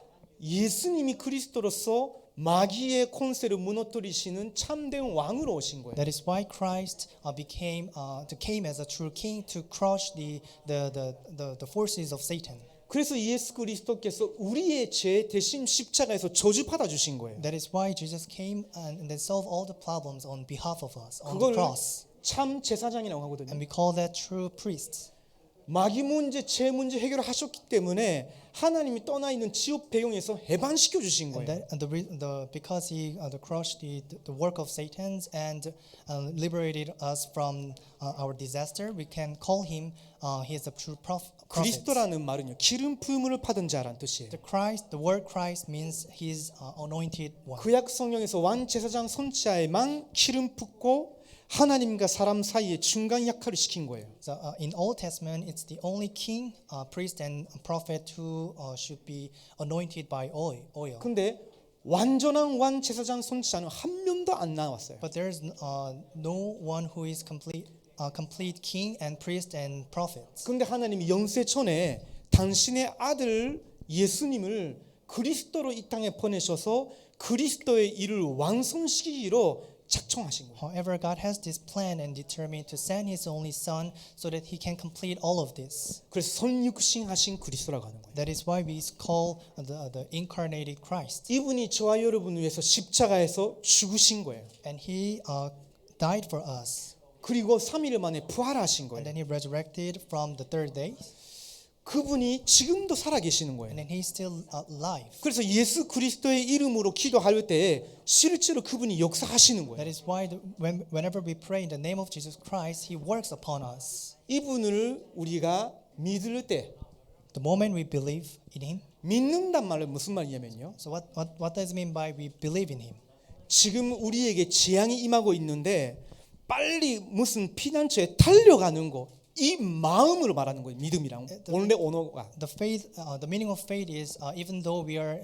B: 예수님이 그리스도로서 마귀의 권세를 무너뜨리시는 참된 왕으로 오신 거예요.
A: That is why Christ came as a true king to crush the forces of Satan.
B: 그래서 예수 그리스도께서 우리의 죄 대신 십자가에서 저주받아 주신 거예요.
A: That is why Jesus came and then solved all the problems on behalf of us on
B: 그걸
A: the cross.
B: 참 제사장이라고 하거든요.
A: And we call that true priest.
B: 마귀 문제, 죄 문제 해결하셨기 때문에 하나님이 떠나 있는 지옥 배경에서 해방시켜 주신 거예요.
A: Because he crushed the work of Satan and liberated us from our disaster, we can call him he is a true prophet.
B: 그리스도라는 말은요 기름 부음을 받은 자라는 뜻이에요.
A: The word Christ means he is anointed one.
B: 구약 성경에서 왕 제사장 선지자에만 기름 붓고 하나님과 사람 사이에 중간 역할을 시킨 거예요.
A: So in Old Testament, it's the only king, priest, and prophet who should be anointed by oil.
B: 근데 완전한 왕 제사장 선지자는 한 명도 안 나왔어요.
A: But there's no one who is complete king and priest and prophet.
B: 근데 하나님이 영세 전에 당신의 아들 예수님을 그리스도로 이 땅에 보내셔서 그리스도의 일을 완성시키기로 작정하신 거예요.
A: However, God has this plan and determined to send His only Son so that He can complete all of this.
B: 그래서 선육신하신 그리스도라고 하는 거예요.
A: That is why we call the incarnated Christ.
B: 이분이 저와 여러분을 위해서 십자가에서 죽으신 거예요.
A: And He died for us.
B: 그리고 3일 만에 부활하신
A: And
B: 거예요.
A: then He resurrected from the third day.
B: 그분이 지금도 살아계시는 거예요.
A: And then He's still alive.
B: 그래서 예수 그리스도의 이름으로 기도할 때 실제로 그분이 역사하시는 거예요.
A: That is why whenever we pray in the name of Jesus Christ, He works upon us.
B: 이분을 우리가 믿을 때
A: The moment we believe in Him.
B: 믿는단 말은 무슨 말이냐면요.
A: So what does it mean by we believe in Him?
B: 지금 우리에게 재앙이 임하고 있는데 빨리 무슨 피난처에 달려가는 거. 이 마음으로 말하는 거예요. 믿음이랑 원래 언어가.
A: The faith, the meaning of faith is even though we are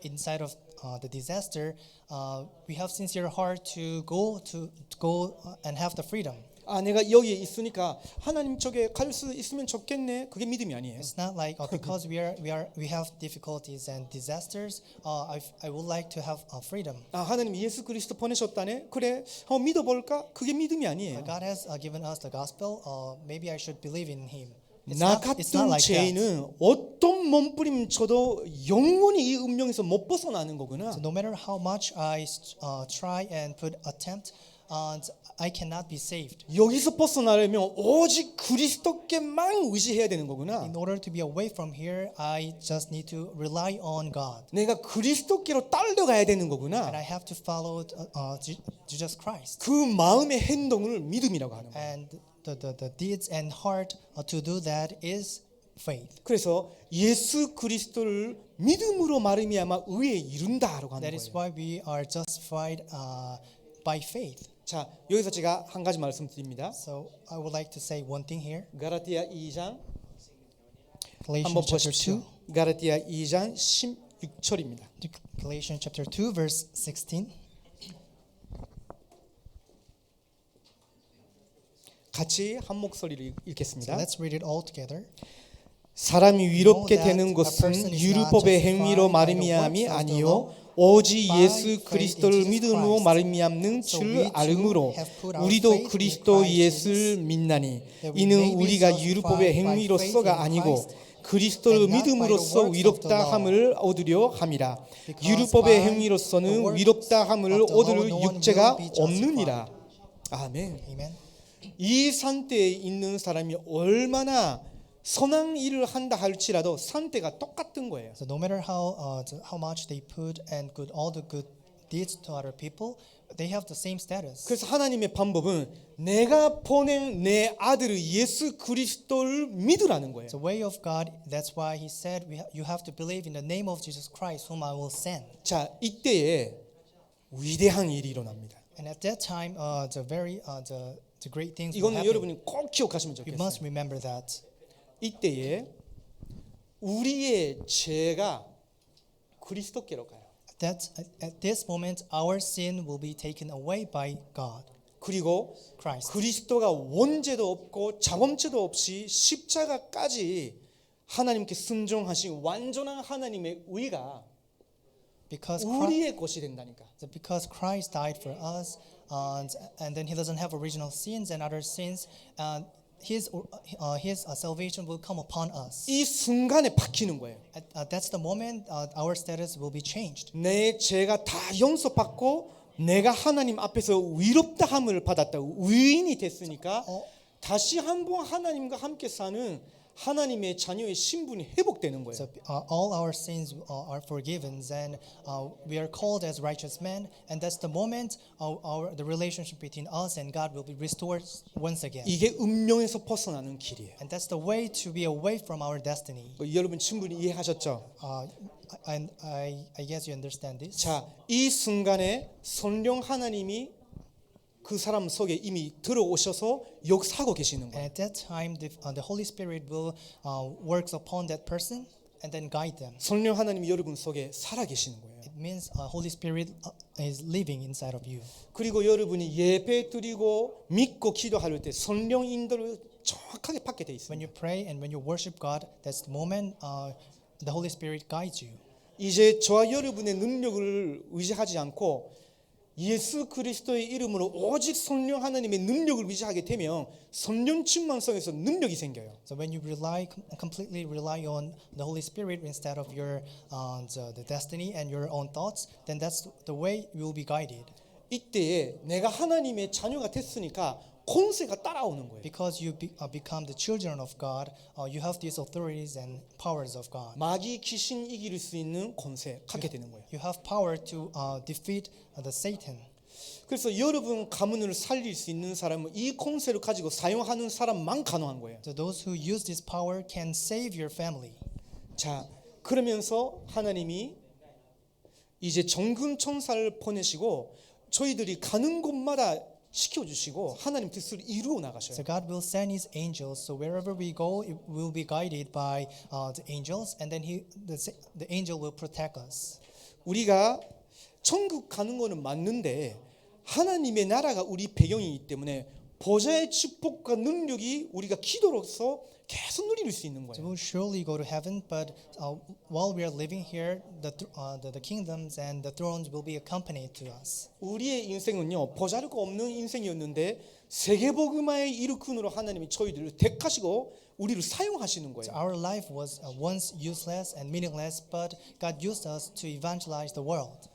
A: inside of the disaster, we have sincere heart to go and have the freedom.
B: 내가 여기에 있으니까 하나님 저게 갈 수 있으면 좋겠네. 그게 믿음이 아니에요.
A: It's not like because we have difficulties and disasters. I would like to have freedom.
B: 하나님 예수 그리스도 보내셨다네. 그래, 믿어볼까? 그게 믿음이 아니에요.
A: God has given us the gospel. Maybe I should believe in Him.
B: 나
A: It's not
B: 같은
A: like that.
B: 죄인은 어떤 몸부림쳐도 영원히 이 운명에서 못 벗어나는 거구나.
A: So no matter how much I try and put attempt, I cannot be saved.
B: 여기서 벗어나려면 오직 그리스도께만 의지해야 되는 거구나.
A: In order to be away from here, I just need to rely on God.
B: 내가 그리스도께로 딸려가야 되는
A: And
B: 거구나.
A: I have to follow Jesus Christ.
B: 그 마음의 행동을 믿음이라고 하는 거예요.
A: And the deeds and heart to do that is faith.
B: 그래서 예수 그리스도를 믿음으로 말미암아 의에 이룬다라고 하는
A: That is
B: 거예요.
A: why we are justified by faith.
B: 자, 여기서 제가 한 가지 말씀드립니다.
A: So I would like to say one thing here.
B: 가라티아 2장
A: Galatians
B: 한번
A: chapter
B: 보십시오.
A: 2.
B: 가라티아 2장 16절입니다.
A: Galatians chapter 2 verse 16.
B: 같이 한 목소리를
A: So
B: 읽겠습니다.
A: let's read it all together.
B: 사람이 위롭게 되는 것은 율법의 행위로 말미암이 아니요 오직 예수 그리스도를 믿음으로 말미암는 줄 알므로 우리도 그리스도 예수를 믿나니 이는 우리가 율법의 행위로서가 아니고 그리스도를 믿음으로써 위롭다 함을 얻으려 함이라. 율법의 행위로서는 위롭다 함을 얻을 육체가 없느니라. 아멘.
A: Amen.
B: 이 산대에 있는 사람이 얼마나 선한 일을 한다 할지라도 산대가 똑같은 거예요.
A: So no matter how much they put and all the good deeds to other people, they have the same status.
B: 그래서 하나님의 방법은 내가 보낸 내 아들 예수 그리스도를 믿으라는 거예요.
A: The way of God. That's why He said you have to believe in the name of Jesus Christ, whom I will send.
B: 자, 이때에 위대한 일이 일어납니다.
A: And at that time, the great things will
B: 이거는
A: happen.
B: 여러분이 꼭 기억하시면
A: You must
B: 좋겠어요.
A: remember that.
B: 이때에 우리의 죄가 그리스도께로 가요.
A: At this moment, our sin will be taken away by God,
B: 그리고
A: Christ.
B: 그리스도가 원죄도 없고 자범죄도 없이 십자가까지 하나님께 순종하신 완전한 하나님의 의가 우리의 것이 된다니까.
A: Because Christ died for us, and then He doesn't have original sins and other sins, His salvation will come upon us.
B: 이 순간에 바뀌는 거예요.
A: That's the moment our status will be changed.
B: 내 죄가 다 용서받고 내가 하나님 앞에서 의롭다함을 받았다. 의인이 됐으니까 다시 한번 하나님과 함께 사는 하나님의 자녀의 신분이 회복되는 거예요.
A: So all our sins are forgiven, and we are called as righteous men, and that's the moment the relationship between us and God will be restored once again.
B: 이게 운명에서 벗어나는 길이에요.
A: And that's the way to be away from our destiny.
B: 여러분 충분히 이해하셨죠?
A: And I guess you understand this.
B: 자, 이 순간에 성령 하나님이 그 사람 속에 이미 들어오셔서 역사하고 계시는 거예요.
A: And at that time, the Holy Spirit will works upon that person and then guide them.
B: 성령 하나님이 여러분 속에 살아 계시는 거예요.
A: It means Holy Spirit is living inside of you.
B: 그리고 여러분이 예배 드리고 믿고 기도할 때 성령 인도를 정확하게 받게 돼 있습니다.
A: When you pray and when you worship God, that's the moment the Holy Spirit guides you.
B: 이제 저와 여러분의 능력을 의지하지 않고 예수 그리스도의 이름으로 오직 성령 하나님의 능력을 의지하게 되면 성령 충만성에서 능력이 생겨요.
A: So when you completely rely on the Holy Spirit instead of your the destiny and your own thoughts, then that's the way you will be guided.
B: 이때에 내가 하나님의 자녀가 됐으니까 권세가 따라오는 거예요.
A: Because you become the children of God, you have these authorities and powers of God.
B: 마귀 귀신 이길 수 있는 권세 갖게 되는 거예요.
A: You have power to defeat the Satan.
B: 그래서 여러분 가문을 살릴 수 있는 사람은 이 권세를 가지고 사용하는 사람만 가능한 거예요.
A: So those who use this power can save your family.
B: 자, 그러면서 하나님이 이제 정금 천사를 보내시고 저희들이 가는 곳마다 시켜주시고 하나님 뜻을 이루어 나가셔요.
A: So God will send His angels. So wherever we go, it will be guided by the angels, and then the angel will protect us.
B: 우리가 천국 가는 거는 맞는데 하나님의 나라가 우리 배경이기 때문에 보좌의 축복과 능력이 우리가 기도로서 계속 누릴 수 있는
A: So
B: 거예요.
A: we'll surely go to heaven, but while we are living here, the kingdoms and the thrones will be accompanied to us.
B: 우리의 인생은요 보잘것 없는 인생이었는데 세계복음화의 일꾼으로 하나님이 저희들을 택하시고 우리를 사용하시는 거예요.
A: So our life was once useless and meaningless, but God used us to evangelize the world.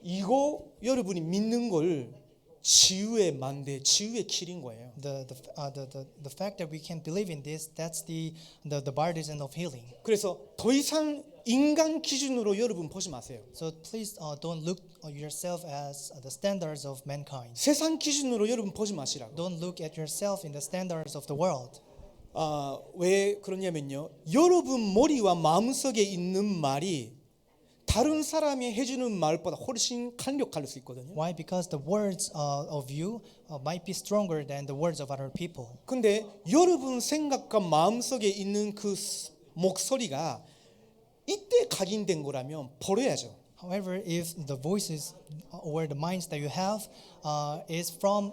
B: 이거 여러분이 믿는 걸 지유의 만대, 지유의 길인 거예요.
A: The fact that we can believe in this, that's the partisan of healing.
B: 그래서 더 이상 인간 기준으로 여러분 보지 마세요.
A: So please don't look yourself as the standards of mankind.
B: 세상 기준으로 여러분 보지 마시라고.
A: Don't look at yourself in the standards of the world.
B: 왜 그러냐면요. 여러분 머리와 마음속에 있는 말이 다른 사람이 해주는 말보다 훨씬 강력할 수 있거든요.
A: Why? Because the words of you might be stronger than the words of other people.
B: 근데 여러분 생각과 마음속에 있는 그 목소리가 이때 각인된 거라면 버려야죠.
A: However, if the voices or the minds that you have is from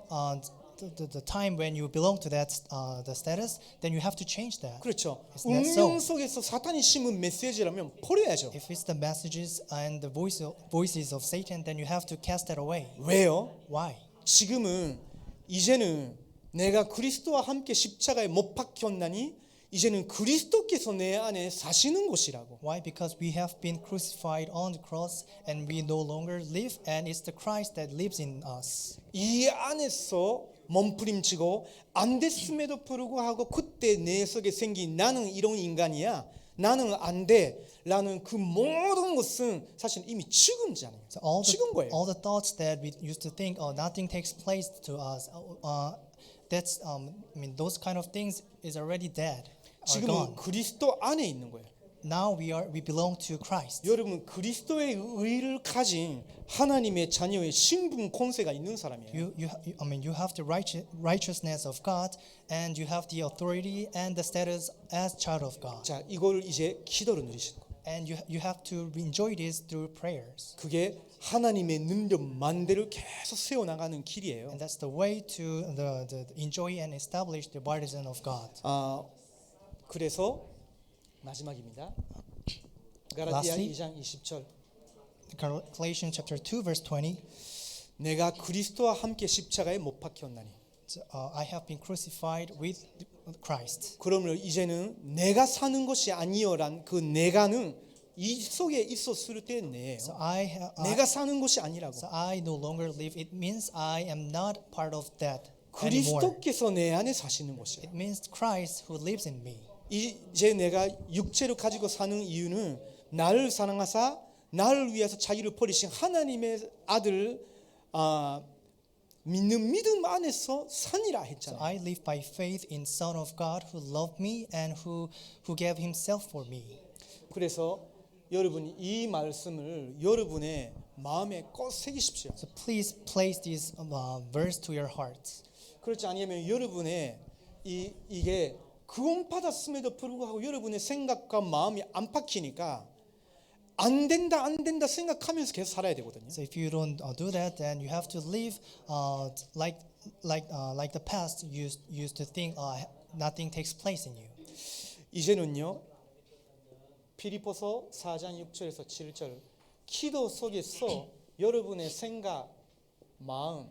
A: the time when you belong to that the status, then you have to change that.
B: 그렇죠.
A: Isn't that so?
B: 운명 속에서 사탄이 심은 메시지라면 버려야죠.
A: If it's the messages and the voices of Satan, then you have to cast that away.
B: 왜요?
A: Why?
B: 지금은 이제는 내가 그리스도와 함께 십자가에 못 박혔나니 이제는 그리스도께서 내 안에 사시는 것이라고.
A: Why? Because we have been crucified on the cross and we no longer live, and it's the Christ that lives in us.
B: 이 안에서 몸부림치고 안 됐음에도 불구하고 그때 내 속에 생긴 나는 이런 인간이야, 나는 안 돼라는 그 모든 것은 사실 이미 죽은잖아요.
A: So
B: 죽은 거예요.
A: all the thoughts that we used to think, nothing takes place to us. Those kind of things is already dead. Are
B: 지금은
A: gone.
B: 그리스도 안에 있는 거예요.
A: now we belong to Christ.
B: 여러분 그리스도의 의를 가진 하나님의 자녀의 신분 권세가 있는 사람이에요.
A: I mean, you have the righteousness of God, and you have the authority and the status as child of God.
B: 자, 이걸 이제 기도로 누리시는 거예요.
A: And you have to enjoy this through prayers.
B: 그게 하나님의 능력 만대를 계속 세워 나가는 길이에요.
A: And that's the way to the enjoy and establish the partisan of God.
B: 그래서 마지막입니다. 갈라디아
A: Lastly,
B: 2장 20절.
A: Galatians chapter 2 verse 20.
B: 내가 그리스도와 함께 십자가에 못 박혔나니.
A: I have been crucified with Christ.
B: 그러므로 이제는 내가 사는 것이 아니요란 그 내가는 이 속에 있었을 때 내예요.
A: So
B: 내가 사는 것이 아니라고.
A: so I no longer live. It means I am not part of that anymore.
B: 그리스도께서 내 안에 사시는 것이야.
A: It means Christ who lives in me.
B: 이제 내가 육체를 가지고 사는 이유는 나를 사랑하사 나를 위해서 자기를 버리신 하나님의 아들 믿는 믿음 안에서 산이라
A: So
B: 했잖아요.
A: I live by faith in Son of God who loved me and who gave Himself for me.
B: 그래서 여러분이 이 말씀을 여러분의 마음에 꼭 새기십시오.
A: So please place this verse to your heart.
B: 그렇지 않으면 여러분의 이게 구원받았음에도 불구하고 여러분의 생각과 마음이 안 박히니까 안 된다 생각하면서 계속 살아야 되거든요.
A: So if you don't do that, then you have to live like the past used to think nothing takes place in you.
B: 이제는요. 피리포서 4장 6절에서 7절 기도 속에서 여러분의 생각, 마음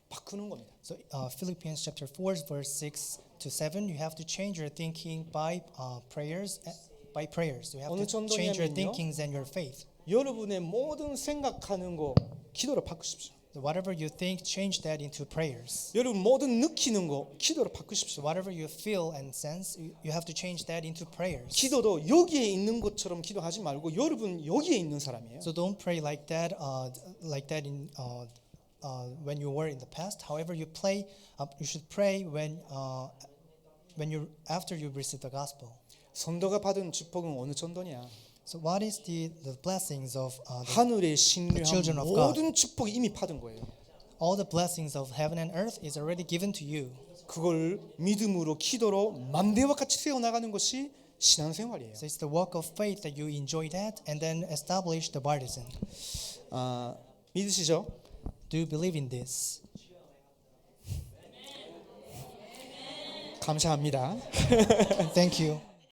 B: 바꾸는 겁니다.
A: So Philippians chapter 4 verse 6 to 7, you have to change your thinking by prayers. By prayers, you have
B: 어느
A: to change your
B: 정도냐면요.
A: thinkings and your faith.
B: 여러분의 모든 생각하는 거 기도로 바꾸십시오.
A: So whatever you think, change that into prayers.
B: 여러분 모든 느끼는 거 기도로 바꾸십시오.
A: So whatever you feel and sense, you have to change that into prayers.
B: 기도도 여기에 있는 것처럼 기도하지 말고 여러분 여기에 있는 사람이에요.
A: So don't pray like that in when you were in the past. However, you should pray when you after you receive the gospel.
B: 성도가 받은 축복은 어느 정도냐?
A: So what is the blessings of
B: 하늘의 신뢰한
A: children of God.
B: 모든 축복이 이미 받은 거예요.
A: all the blessings of heaven and earth is already given to you.
B: 그걸 믿음으로 기도로 만대와 같이 세워 나가는 것이 신앙생활이에요.
A: So it's the work of faith that you enjoy that and then establish the partisan.
B: 믿으시죠?
A: Do you believe in this?
B: 감사합니다.
A: Thank you.